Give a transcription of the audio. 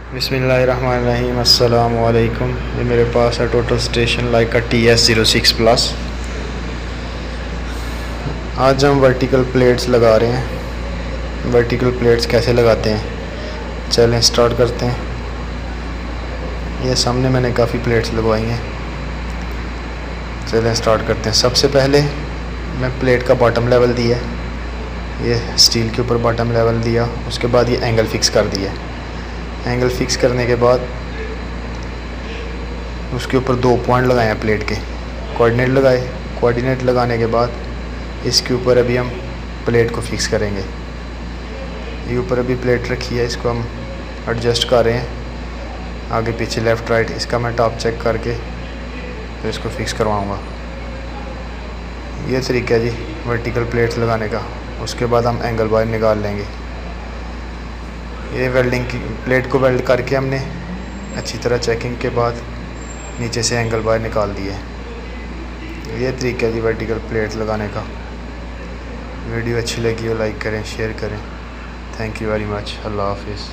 बिस्मिल्लाहिर्रहमानिर्रहीम। अस्सलाम वालेकुम। ये मेरे पास है टोटल स्टेशन लाइका TS06+। आज हम वर्टिकल प्लेट्स लगा रहे हैं। वर्टिकल प्लेट्स कैसे लगाते हैं, चलें स्टार्ट करते हैं। ये सामने मैंने काफ़ी प्लेट्स लगवाई हैं, चलें स्टार्ट करते हैं। सबसे पहले मैं प्लेट का बॉटम लेवल दिया, ये स्टील के ऊपर बॉटम लेवल दिया। उसके बाद ये एंगल फ़िक्स कर दिया। एंगल फ़िक्स करने के बाद उसके ऊपर 2 पॉइंट लगाए हैं प्लेट के, कोऑर्डिनेट लगाए। कोऑर्डिनेट लगाने के बाद इसके ऊपर अभी हम प्लेट को फिक्स करेंगे। ये ऊपर अभी प्लेट रखी है, इसको हम एडजस्ट कर रहे हैं आगे पीछे लेफ़्ट राइट। इसका मैं टॉप चेक करके फिर इसको फिक्स करवाऊँगा। ये तरीका है जी वर्टिकल प्लेट्स लगाने का। उसके बाद हम एंगल बार निकाल लेंगे। ये वेल्डिंग की प्लेट को वेल्ड करके हमने अच्छी तरह चेकिंग के बाद नीचे से एंगल बार निकाल दिए। ये तरीका है जी वर्टिकल प्लेट लगाने का। वीडियो अच्छी लगी हो लाइक करें, शेयर करें। Thank you very much. अल्लाह हाफिज़।